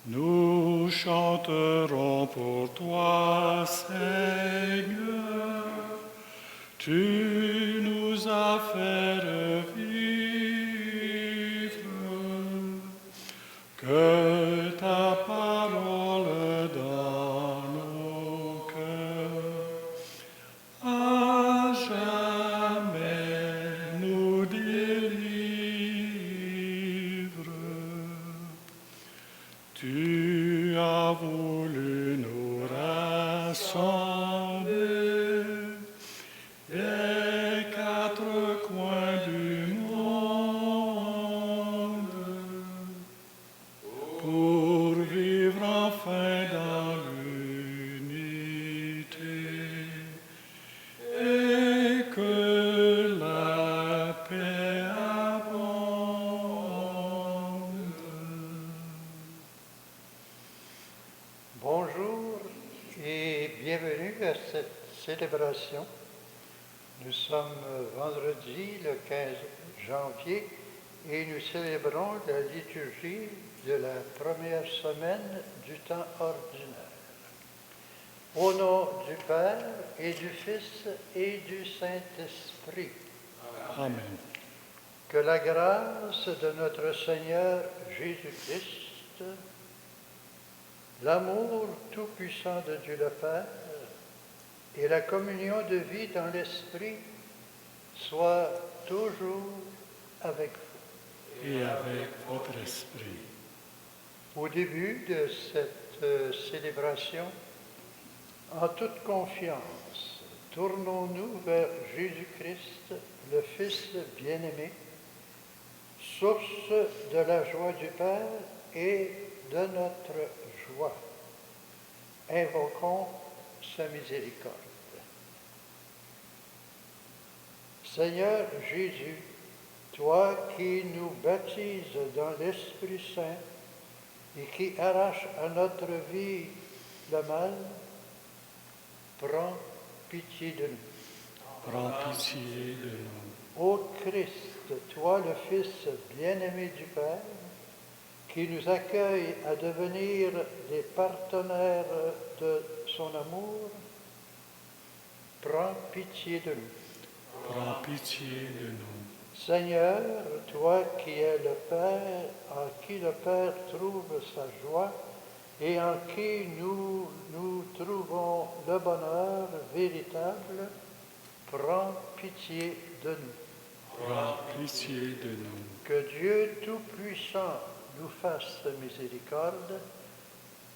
Nous chanterons pour toi, Seigneur. Tu nous as fait revivre. Que ta parole dans nos cœurs à jamais nous délivre. Tu as voulu nous rassembler des quatre coins du monde pour vivre enfin dans l'unité et que la paix abonde. Bonjour et bienvenue à cette célébration. Nous sommes vendredi le 15 janvier et nous célébrons la liturgie de la première semaine du temps ordinaire. Au nom du Père et du Fils et du Saint-Esprit. Amen. Que la grâce de notre Seigneur Jésus-Christ, l'amour tout-puissant de Dieu le Père et la communion de vie dans l'Esprit soient toujours avec vous. Et avec votre esprit. Au début de cette célébration, en toute confiance, tournons-nous vers Jésus-Christ, le Fils bien-aimé, source de la joie du Père et de notre joie. Invoquons sa miséricorde. Seigneur Jésus, toi qui nous baptises dans l'Esprit Saint et qui arraches à notre vie le mal, prends pitié de nous. Prends pitié de nous. Ô Christ, toi le Fils bien-aimé du Père, qui nous accueille à devenir des partenaires de son amour, prends pitié de nous. Prends pitié de nous. Seigneur, toi qui es le Père, en qui le Père trouve sa joie et en qui nous trouvons le bonheur véritable, prends pitié de nous. Prends pitié de nous. Que Dieu Tout-Puissant nous fasse miséricorde,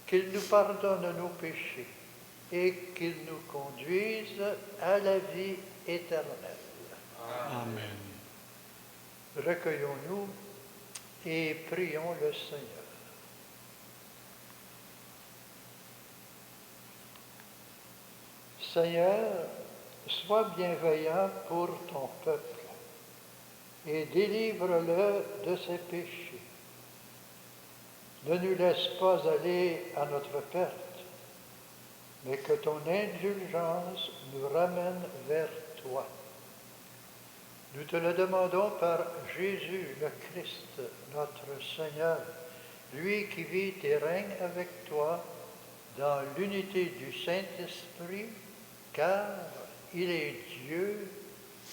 qu'il nous pardonne nos péchés et qu'il nous conduise à la vie éternelle. Amen. Recueillons-nous et prions le Seigneur. Seigneur, sois bienveillant pour ton peuple et délivre-le de ses péchés. Ne nous laisse pas aller à notre perte, mais que ton indulgence nous ramène vers toi. Nous te le demandons par Jésus le Christ, notre Seigneur, lui qui vit et règne avec toi dans l'unité du Saint-Esprit, car il est Dieu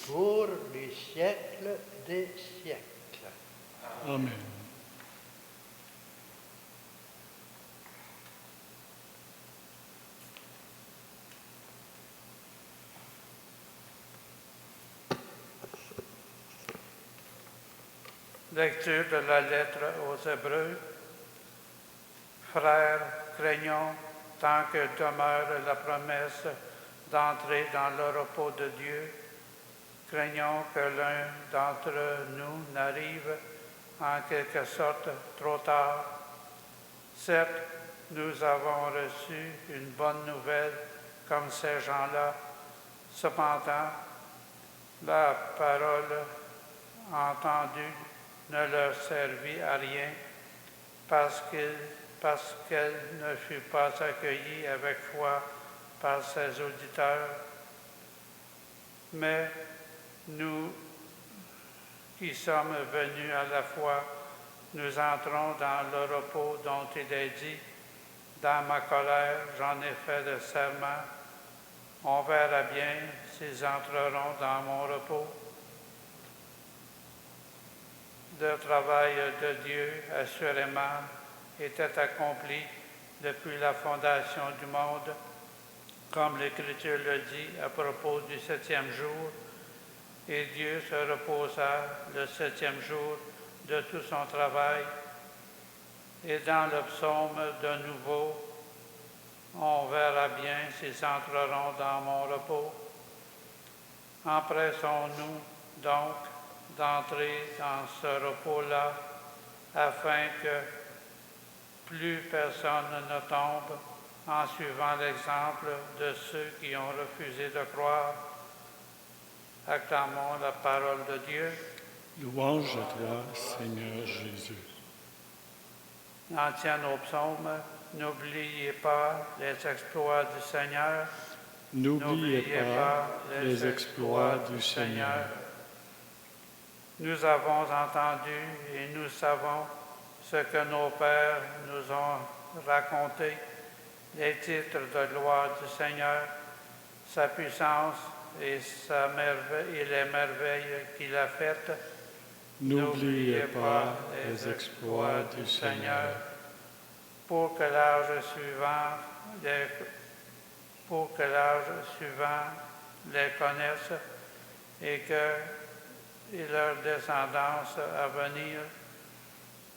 pour les siècles des siècles. Amen. Lecture de la lettre aux Hébreux. Frères, craignons, tant que demeure la promesse d'entrer dans le repos de Dieu, craignons que l'un d'entre nous n'arrive en quelque sorte trop tard. Certes, nous avons reçu une bonne nouvelle comme ces gens-là. Cependant, la parole entendue ne leur servit à rien parce qu'elle ne fut pas accueillie avec foi par ses auditeurs. Mais nous qui sommes venus à la foi nous entrons dans le repos dont il est dit, dans ma colère, j'en ai fait le serment. On verra bien s'ils entreront dans mon repos. Le travail de Dieu, assurément, était accompli depuis la fondation du monde, comme l'Écriture le dit à propos du 7e jour. Et Dieu se reposa le 7e jour de tout son travail. Et dans le psaume de nouveau, on verra bien s'ils entreront dans mon repos. Empressons-nous donc d'entrer dans ce repos-là, afin que plus personne ne tombe en suivant l'exemple de ceux qui ont refusé de croire. Acclamons la parole de Dieu. Louange à toi, Seigneur Jésus. L'ancien au psaume, n'oubliez pas les exploits du Seigneur. N'oubliez pas les exploits du Seigneur. Nous avons entendu et nous savons ce que nos pères nous ont raconté, les titres de gloire du Seigneur, sa puissance et les merveilles qu'il a faites. N'oubliez pas les exploits du Seigneur. Pour que l'âge suivant les connaisse et leur descendance à venir,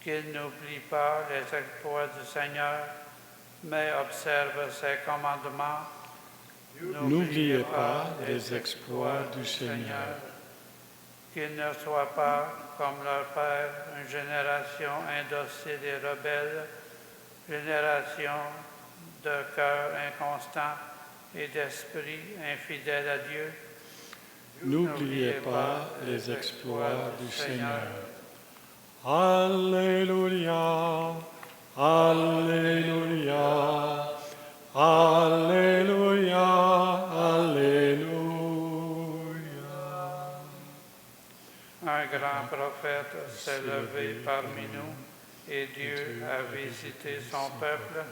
qu'ils n'oublient pas les exploits du Seigneur, mais observent ses commandements. N'oubliez pas les exploits du Seigneur. Qu'ils ne soient pas, comme leur père, une génération indocile et rebelle, génération de cœur inconstant et d'esprit infidèle à Dieu. N'oubliez pas les exploits du Seigneur. Alléluia, Alléluia, Alléluia, Alléluia. Un grand prophète s'est levé parmi nous et Dieu a visité son peuple.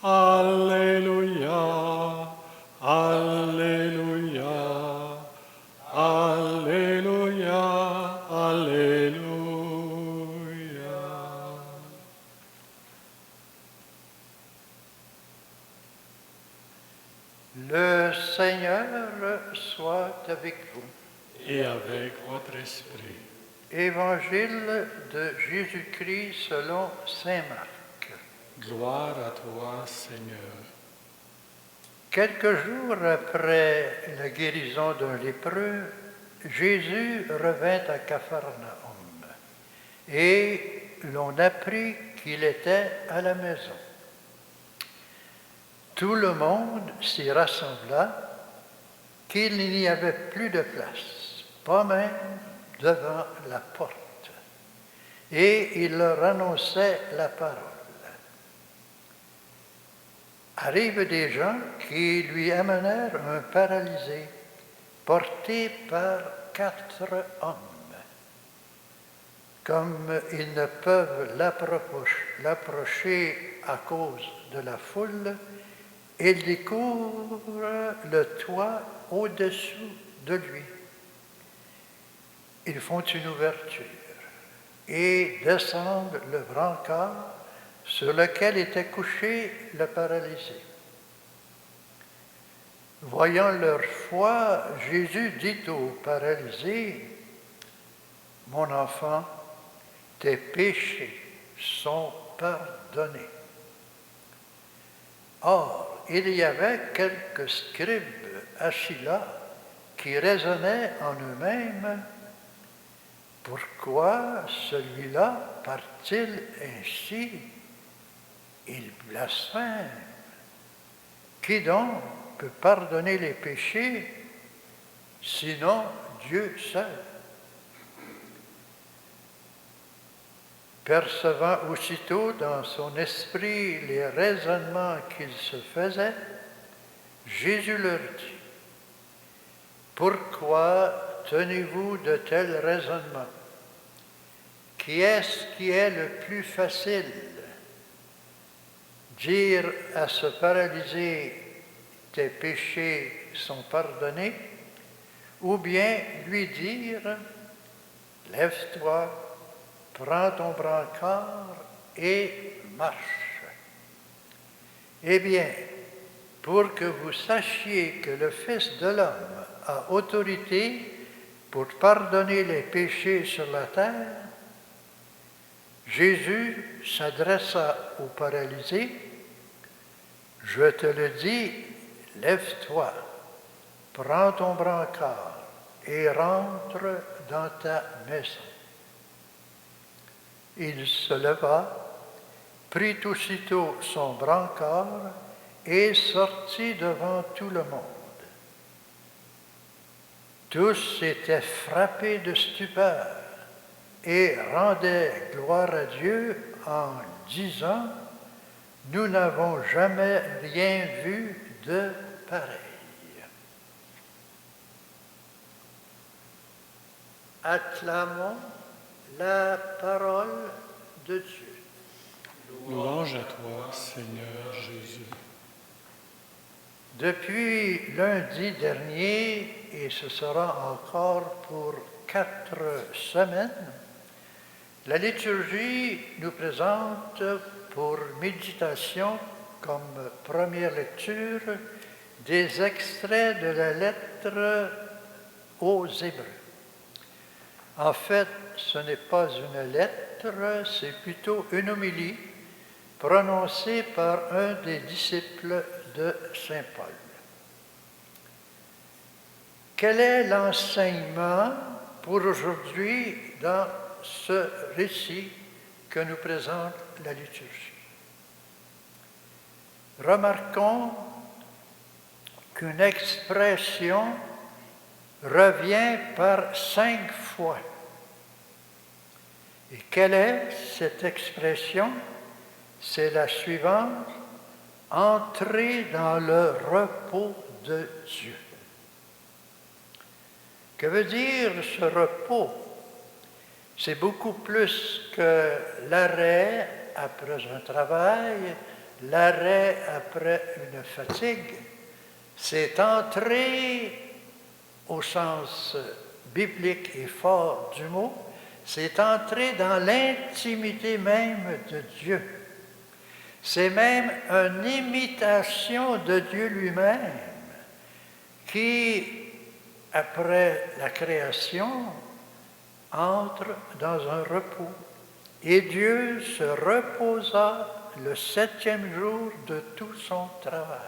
Alléluia, Alléluia, Alléluia, Alléluia. Le Seigneur soit avec vous. Et avec votre esprit. Évangile de Jésus-Christ selon saint Marc. Gloire à toi, Seigneur. Quelques jours après la guérison d'un lépreux, Jésus revint à Capharnaüm et l'on apprit qu'il était à la maison. Tout le monde s'y rassembla, qu'il n'y avait plus de place, pas même devant la porte. Et il leur annonçait la parole. Arrivent des gens qui lui amenèrent un paralysé, porté par 4 hommes. Comme ils ne peuvent l'approcher à cause de la foule, ils découvrent le toit au-dessous de lui. Ils font une ouverture et descendent le brancard sur lequel était couché le paralysé. Voyant leur foi, Jésus dit au paralysé, « Mon enfant, tes péchés sont pardonnés. » Or, il y avait quelques scribes assis là qui raisonnaient en eux-mêmes, « Pourquoi celui-là part-il ainsi? Il blasphème. Qui donc peut pardonner les péchés, sinon Dieu seul? » Percevant aussitôt dans son esprit les raisonnements qu'il se faisait, Jésus leur dit, « Pourquoi tenez-vous de tels raisonnements? qui est le plus facile? Dire à ce paralysé, tes péchés sont pardonnés, ou bien lui dire, lève-toi, prends ton brancard et marche. Eh bien, pour que vous sachiez que le Fils de l'homme a autorité pour pardonner les péchés sur la terre, Jésus s'adressa au paralysé, « Je te le dis, lève-toi, prends ton brancard et rentre dans ta maison. » Il se leva, prit aussitôt son brancard et sortit devant tout le monde. Tous étaient frappés de stupeur et rendaient gloire à Dieu en disant, « Nous n'avons jamais rien vu de pareil. » Acclamons la parole de Dieu. Louange à toi, Seigneur Jésus. Depuis lundi dernier, et ce sera encore pour 4 semaines, la liturgie nous présente pour méditation comme première lecture des extraits de la lettre aux Hébreux. En fait, ce n'est pas une lettre, c'est plutôt une homélie prononcée par un des disciples de Saint Paul. Quel est l'enseignement pour aujourd'hui dans ce récit que nous présente la liturgie? Remarquons qu'une expression revient par 5 fois. Et quelle est cette expression? C'est la suivante, « Entrer dans le repos de Dieu ». Que veut dire ce repos? C'est beaucoup plus que l'arrêt après un travail, l'arrêt après une fatigue. C'est entrer au sens biblique et fort du mot, c'est entrer dans l'intimité même de Dieu. C'est même une imitation de Dieu lui-même qui, après la création, entre dans un repos. Et Dieu se reposa le 7e jour de tout son travail.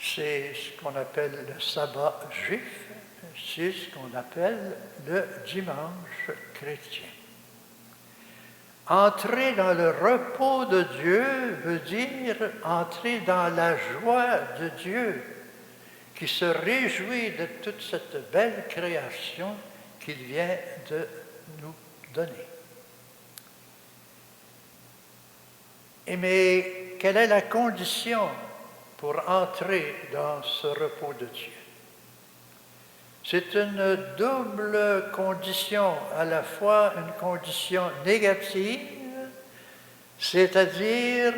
C'est ce qu'on appelle le sabbat juif, c'est ce qu'on appelle le dimanche chrétien. Entrer dans le repos de Dieu veut dire entrer dans la joie de Dieu, qui se réjouit de toute cette belle création qu'il vient de nous donner. Mais quelle est la condition pour entrer dans ce repos de Dieu? C'est une double condition, à la fois une condition négative, c'est-à-dire,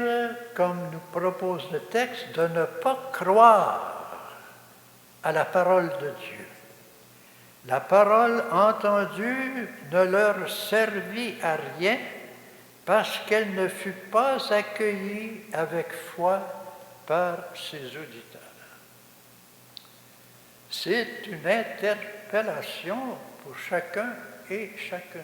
comme nous propose le texte, de ne pas croire à la parole de Dieu. La parole entendue ne leur servit à rien parce qu'elle ne fut pas accueillie avec foi par ses auditeurs. C'est une interpellation pour chacun et chacune.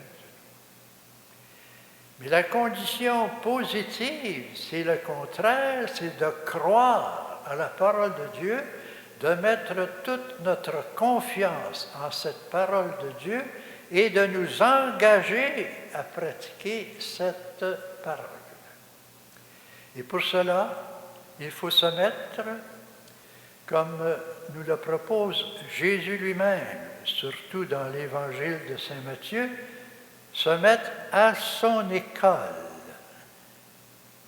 Mais la condition positive, c'est le contraire, c'est de croire à la parole de Dieu, de mettre toute notre confiance en cette parole de Dieu et de nous engager à pratiquer cette parole. Et pour cela, il faut se mettre, comme nous le propose Jésus lui-même, surtout dans l'Évangile de Saint Matthieu, se mettre à son école.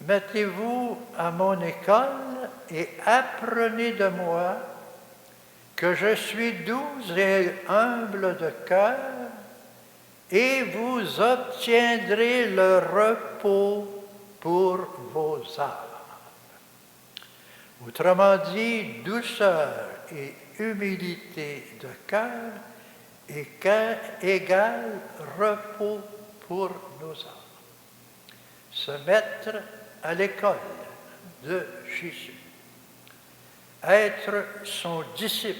Mettez-vous à mon école et apprenez de moi que je suis doux et humble de cœur, et vous obtiendrez le repos pour vos âmes. Autrement dit, douceur et humilité de cœur égale repos pour nos âmes. Se mettre à l'école de Jésus, être son disciple.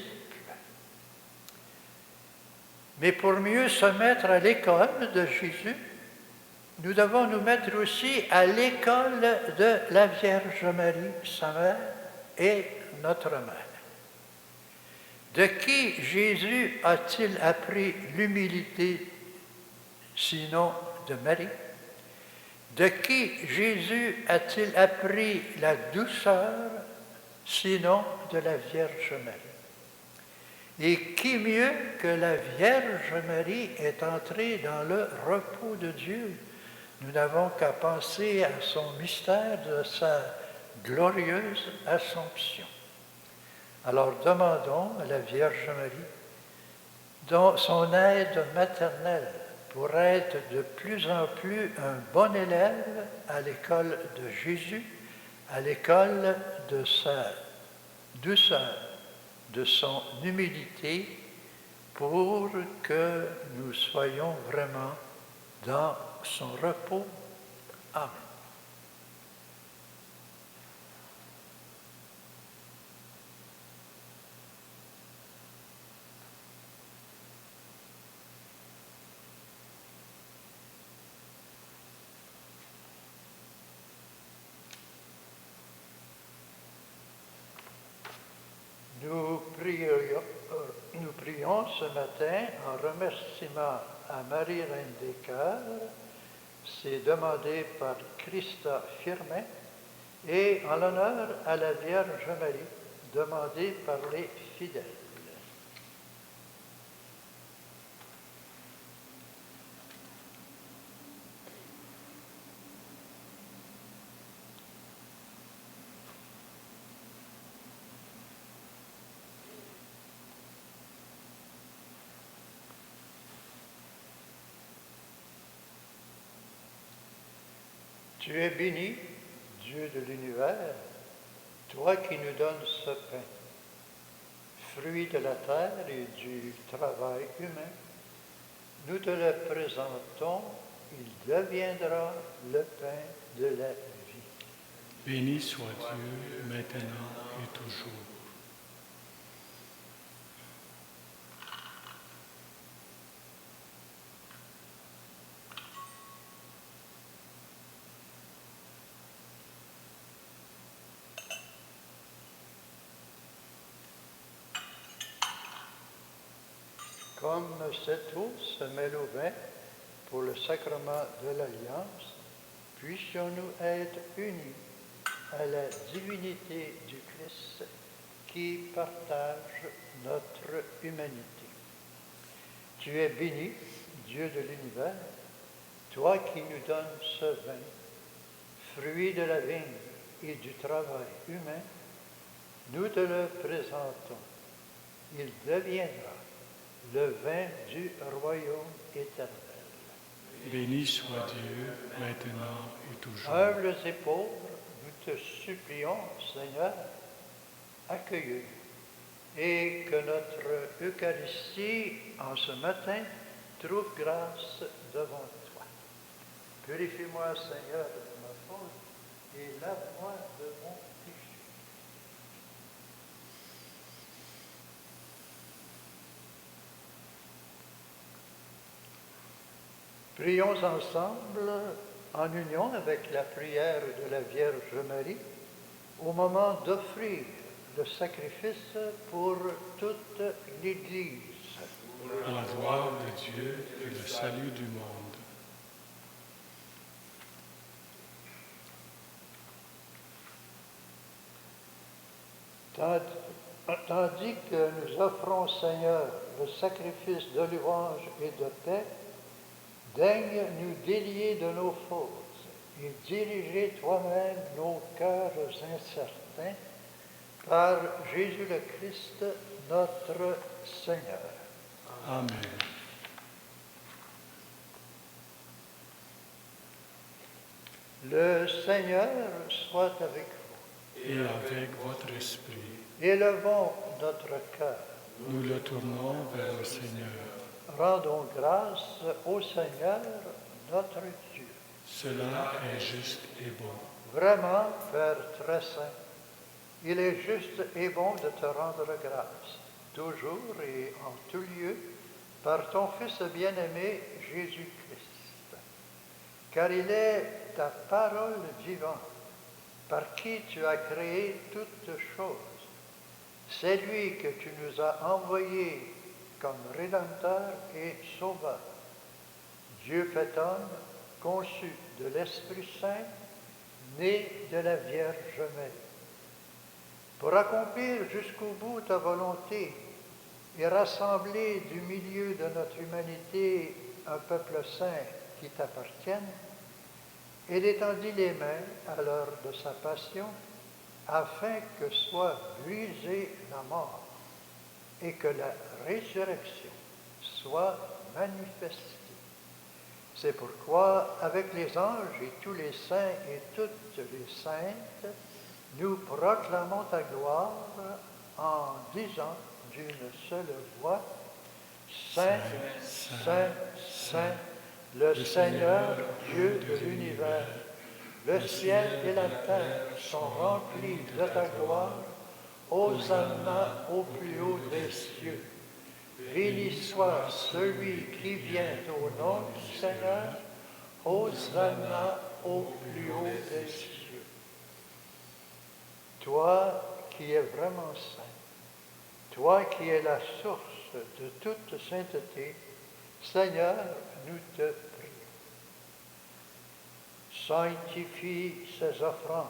Mais pour mieux se mettre à l'école de Jésus, nous devons nous mettre aussi à l'école de la Vierge Marie, sa mère, et notre mère. De qui Jésus a-t-il appris l'humilité, sinon de Marie? De qui Jésus a-t-il appris la douceur, sinon de la Vierge Marie? Et qui mieux que la Vierge Marie est entrée dans le repos de Dieu? Nous n'avons qu'à penser à son mystère de sa glorieuse Assomption. Alors demandons à la Vierge Marie son aide maternelle pour être de plus en plus un bon élève à l'école de Jésus, à l'école de sa douceur, de son humilité, pour que nous soyons vraiment dans son repos. Amen. Nous prions ce matin en remerciement à Marie Reine des Cœurs, c'est demandé par Christa Firmin, et en l'honneur à la Vierge Marie, demandé par les fidèles. Tu es béni, Dieu de l'univers, toi qui nous donnes ce pain, fruit de la terre et du travail humain. Nous te le présentons, il deviendra le pain de la vie. Béni soit Dieu, maintenant et toujours. Comme cette eau se mêle au vin pour le sacrement de l'Alliance, puissions-nous être unis à la divinité du Christ qui partage notre humanité. Tu es béni, Dieu de l'univers, toi qui nous donnes ce vin, fruit de la vigne et du travail humain, nous te le présentons. Il deviendra le vin du royaume éternel. Béni soit Dieu, maintenant et toujours. Humbles et pauvres, nous te supplions, Seigneur, accueille-nous, et que notre Eucharistie, en ce matin, trouve grâce devant toi. Purifie-moi, Seigneur, de ma faute, et lave-moi de mon péché. Prions ensemble en union avec la prière de la Vierge Marie au moment d'offrir le sacrifice pour toute l'Église. Pour la gloire de Dieu et le salut du monde. Tandis que nous offrons, Seigneur, le sacrifice de louange et de paix, daigne nous délier de nos fautes et diriger toi-même nos cœurs incertains par Jésus le Christ, notre Seigneur. Amen. Le Seigneur soit avec vous. Et avec votre esprit, Élevons notre cœur. nous le tournons vers le Seigneur. Rendons grâce au Seigneur, notre Dieu. Cela est juste et bon. Vraiment, Père très saint, il est juste et bon de te rendre grâce, toujours et en tout lieu, par ton Fils bien-aimé Jésus-Christ. Car il est ta parole vivante, par qui tu as créé toutes choses. C'est lui que tu nous as envoyé comme Rédempteur et Sauveur. Dieu fait homme, conçu de l'Esprit Saint, né de la Vierge Marie. Pour accomplir jusqu'au bout ta volonté et rassembler du milieu de notre humanité un peuple saint qui t'appartienne, il étendit les mains à l'heure de sa passion, afin que soit brisée la mort et que la résurrection soit manifestée. C'est pourquoi, avec les anges et tous les saints et toutes les saintes, nous proclamons ta gloire en disant d'une seule voix, Saint, Saint, Saint, le Seigneur, Dieu de l'univers. Le ciel et la terre sont remplis de ta gloire. Hosanna au plus haut des cieux. Béni soit celui qui vient au nom du Seigneur. Hosanna au plus haut des cieux. Toi qui es vraiment saint, toi qui es la source de toute sainteté, Seigneur, nous te prions. Sanctifie ces offrandes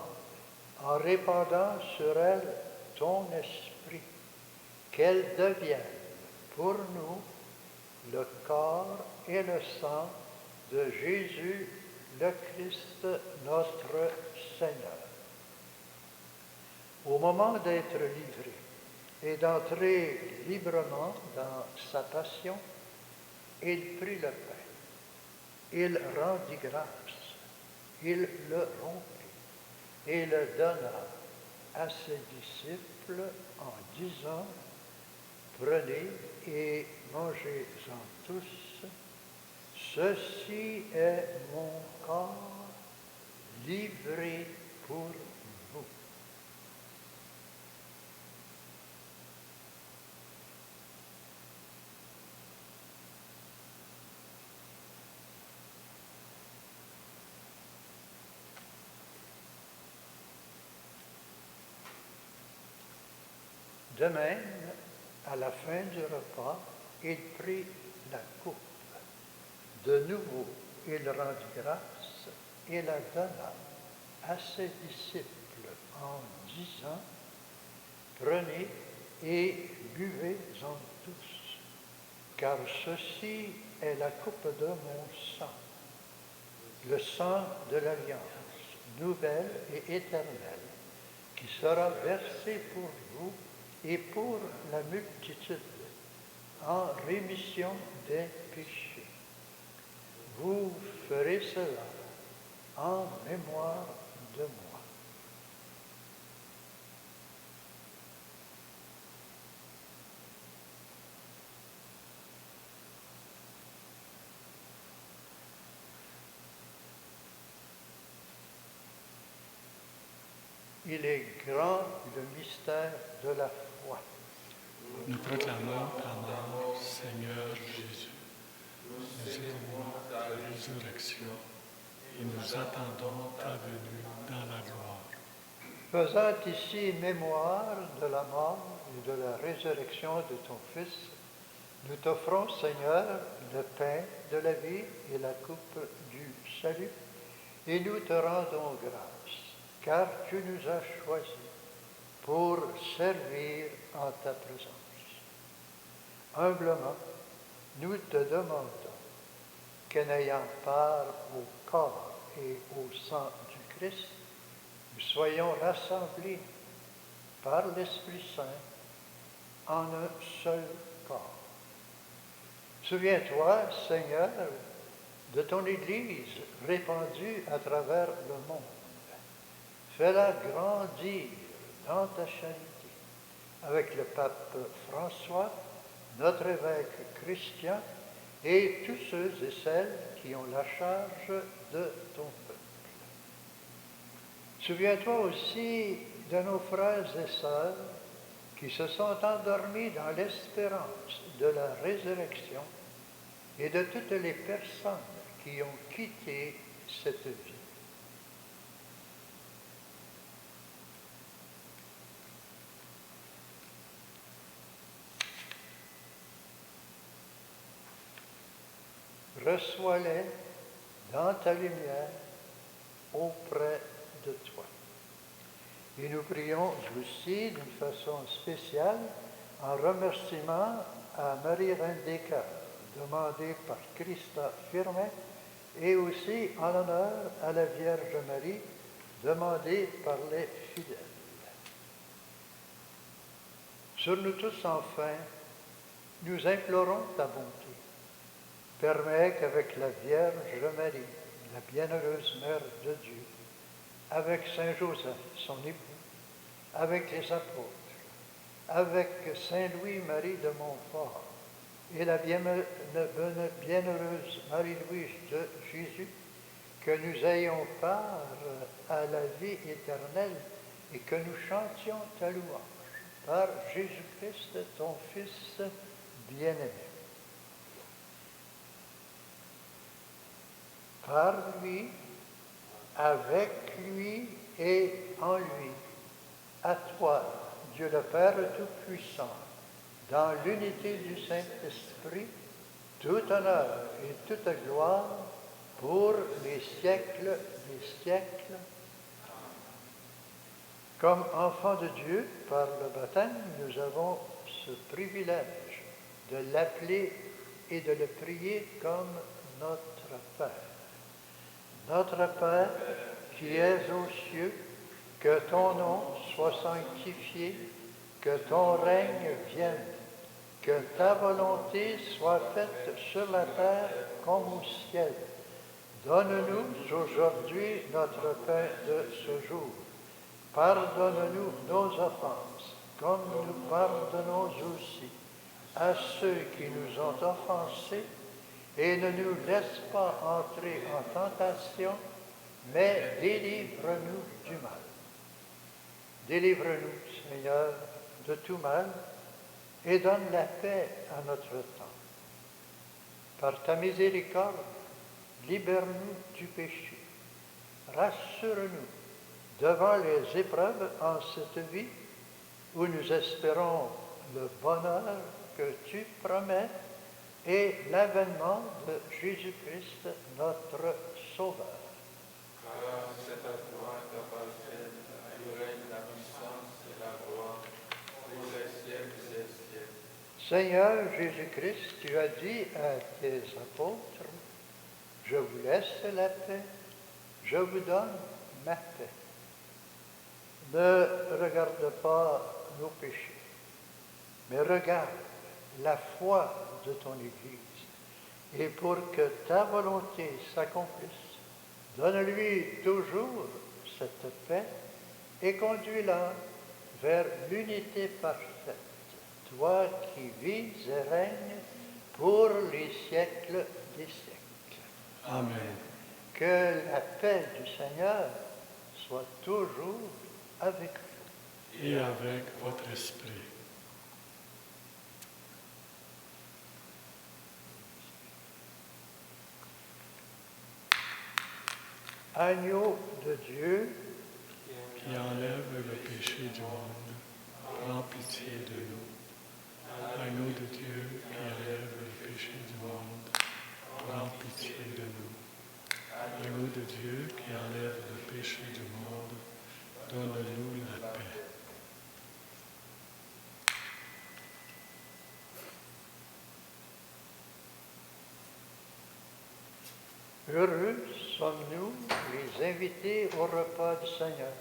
en répandant sur elles ton esprit, qu'elles deviennent pour nous le corps et le sang de Jésus le Christ, notre Seigneur. Au moment d'être livré et d'entrer librement dans sa passion, il prit le pain, il rendit grâce, il le rompit et le donna à ses disciples en disant, prenez et mangez-en tous, ceci est mon corps livré pour vous. De même, à la fin du repas, il prit la coupe. De nouveau, il rendit grâce et la donna à ses disciples en disant, prenez et buvez-en tous, car ceci est la coupe de mon sang, le sang de l'alliance nouvelle et éternelle, qui sera versé pour vous et pour la multitude, en rémission des péchés. Vous ferez cela en mémoire de moi. Il est grand le mystère de la foi. Nous proclamons ta mort, Seigneur Jésus. Nous célébrons ta résurrection et nous attendons ta venue dans la gloire. Faisant ici mémoire de la mort et de la résurrection de ton Fils, nous t'offrons, Seigneur, le pain de la vie et la coupe du salut, et nous te rendons grâce, car tu nous as choisis pour servir en ta présence. Humblement, nous te demandons que, n'ayant part au corps et au sang du Christ, nous soyons rassemblés par l'Esprit Saint en un seul corps. Souviens-toi, Seigneur, de ton Église répandue à travers le monde. Fais-la grandir dans ta charité avec le pape François, notre évêque Christian et tous ceux et celles qui ont la charge de ton peuple. Souviens-toi aussi de nos frères et sœurs qui se sont endormis dans l'espérance de la résurrection et de toutes les personnes qui ont quitté cette vie. Reçois-les dans ta lumière auprès de toi. Et nous prions aussi d'une façon spéciale en remerciement à Marie-Reine des Cœurs, demandée par Christa Firmet, et aussi en l'honneur à la Vierge Marie, demandée par les fidèles. Sur nous tous, enfin, nous implorons ta bonté. Permets qu'avec la Vierge Marie, la bienheureuse Mère de Dieu, avec Saint Joseph, son époux, avec les apôtres, avec Saint Louis-Marie de Montfort et la bienheureuse Marie-Louise de Jésus, que nous ayons part à la vie éternelle et que nous chantions ta louange par Jésus-Christ, ton Fils bien-aimé. Par lui, avec lui et en lui, à toi, Dieu le Père Tout-Puissant, dans l'unité du Saint-Esprit, tout honneur et toute gloire pour les siècles des siècles. Comme enfants de Dieu, par le baptême, nous avons ce privilège de l'appeler et de le prier comme notre Père. Notre Père, qui es aux cieux, que ton nom soit sanctifié, que ton règne vienne, que ta volonté soit faite sur la terre comme au ciel. Donne-nous aujourd'hui notre pain de ce jour. Pardonne-nous nos offenses, comme nous pardonnons aussi à ceux qui nous ont offensés, et ne nous laisse pas entrer en tentation, mais délivre-nous du mal. Délivre-nous, Seigneur, de tout mal, et donne la paix à notre temps. Par ta miséricorde, libère-nous du péché. Rassure-nous devant les épreuves en cette vie où nous espérons le bonheur que tu promets et l'avènement de Jésus-Christ, notre Sauveur. Car c'est à toi qu'appartiennent le règne, la puissance et la gloire pour les siècles des siècles. Seigneur Jésus-Christ, tu as dit à tes apôtres, « Je vous laisse la paix, je vous donne ma paix. » Ne regarde pas nos péchés, mais regarde la foi de ton Église. Et pour que ta volonté s'accomplisse, donne-lui toujours cette paix et conduis-la vers l'unité parfaite, toi qui vis et règnes pour les siècles des siècles. Amen. Que la paix du Seigneur soit toujours avec vous. Et avec votre esprit. Agneau de Dieu, Qui enlève le péché du monde, prends pitié de nous. Agneau de Dieu qui enlève le péché du monde, prends pitié de nous. Agneau de Dieu qui enlève le péché du monde, donne-nous la paix. heureux sommes-nous les invités au repas du Seigneur.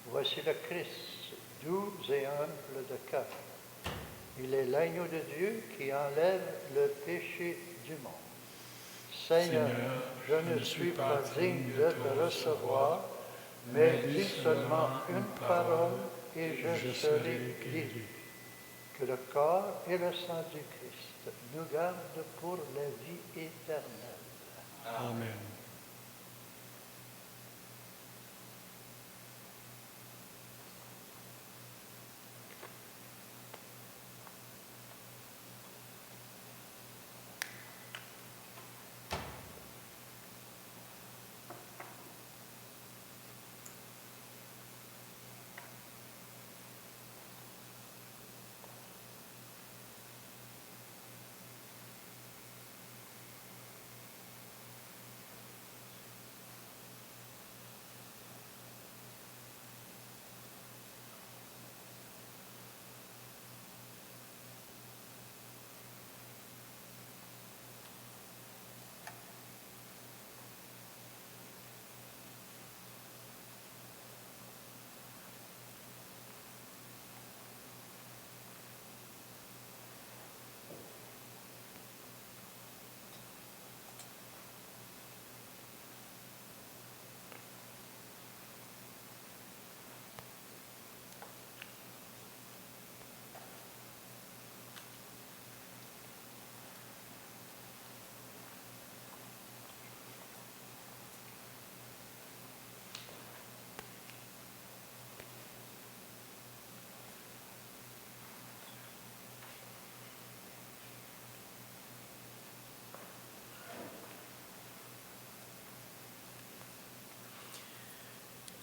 Voici le Christ, doux et humble de cœur. Il est l'agneau de Dieu qui enlève le péché du monde. Seigneur, je ne suis pas digne de te recevoir, mais dis seulement une parole et je serai guéri. Que le corps et le sang du Christ nous gardent pour la vie éternelle. Amen.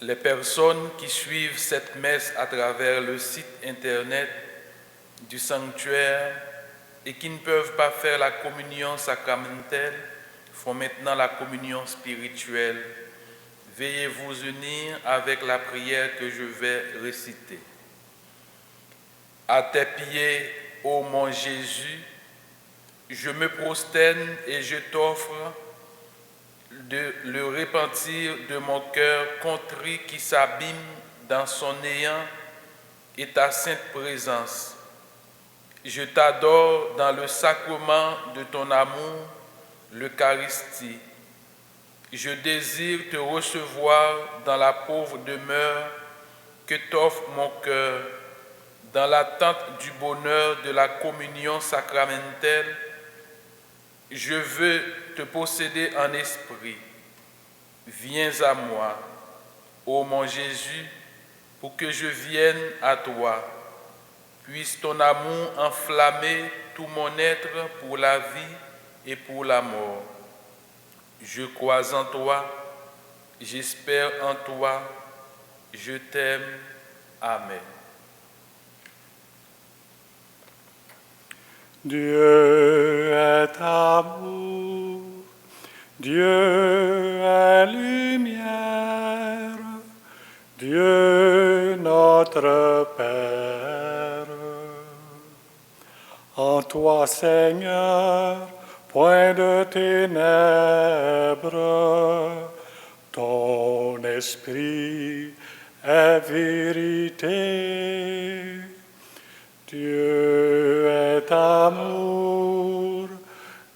Les personnes qui suivent cette messe à travers le site internet du sanctuaire et qui ne peuvent pas faire la communion sacramentelle font maintenant la communion spirituelle. Veuillez vous unir avec la prière que je vais réciter. À tes pieds, ô mon Jésus, je me prosterne et je t'offre le repentir de mon cœur contrit qui s'abîme dans son néant et ta sainte présence. Je t'adore dans le sacrement de ton amour, l'Eucharistie. Je désire te recevoir dans la pauvre demeure que t'offre mon cœur, dans l'attente du bonheur de la communion sacramentelle. Je veux te posséder en esprit. Viens à moi, ô mon Jésus, pour que je vienne à toi. Puisse ton amour enflammer tout mon être pour la vie et pour la mort. Je crois en toi, j'espère en toi, je t'aime. Amen. Dieu est amour, Dieu est lumière, Dieu notre Père. En toi, Seigneur, point de ténèbres, ton esprit est vérité. Dieu est amour,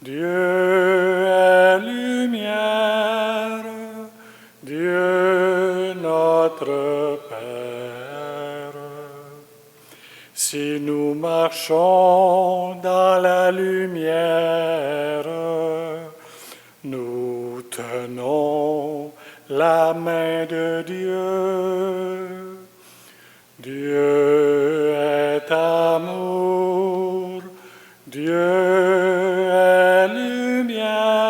Dieu est lumière, Dieu notre Père. Si nous marchons dans la lumière, nous tenons la main de Dieu. Dieu est amour, Dieu est lumière,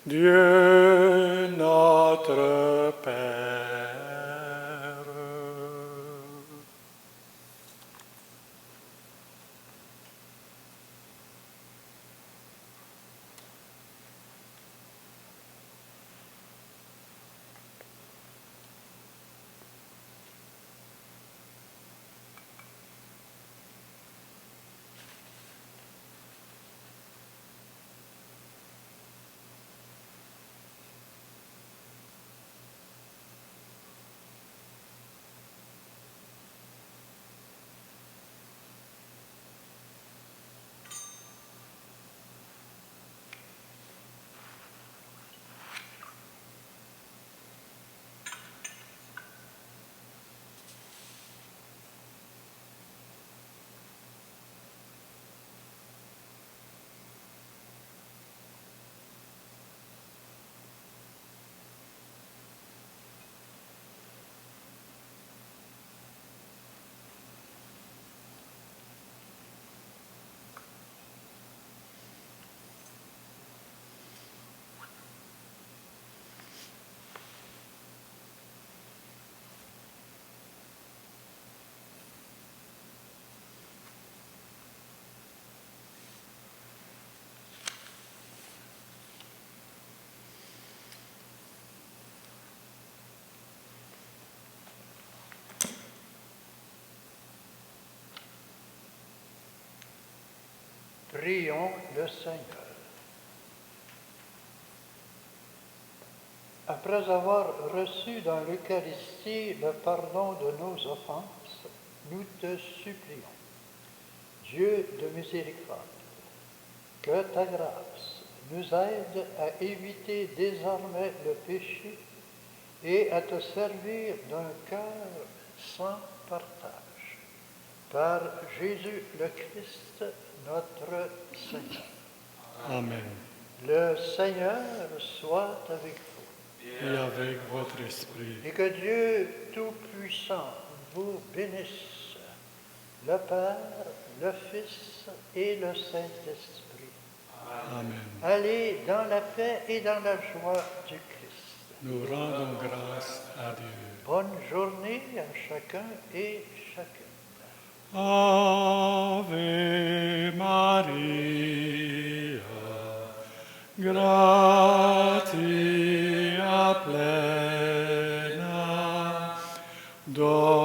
Dieu notre Père. Prions le Seigneur. Après avoir reçu dans l'Eucharistie le pardon de nos offenses, nous te supplions, Dieu de miséricorde, que ta grâce nous aide à éviter désormais le péché et à te servir d'un cœur sans partage. Par Jésus le Christ, notre Seigneur. Amen. Le Seigneur soit avec vous. Et avec votre esprit, Et que Dieu Tout-Puissant vous bénisse, le Père, le Fils et le Saint-Esprit. Amen. Allez dans la paix et dans la joie du Christ. Nous rendons grâce à Dieu. Bonne journée à chacun et chacune. Ave Maria, gratia plena, Dominus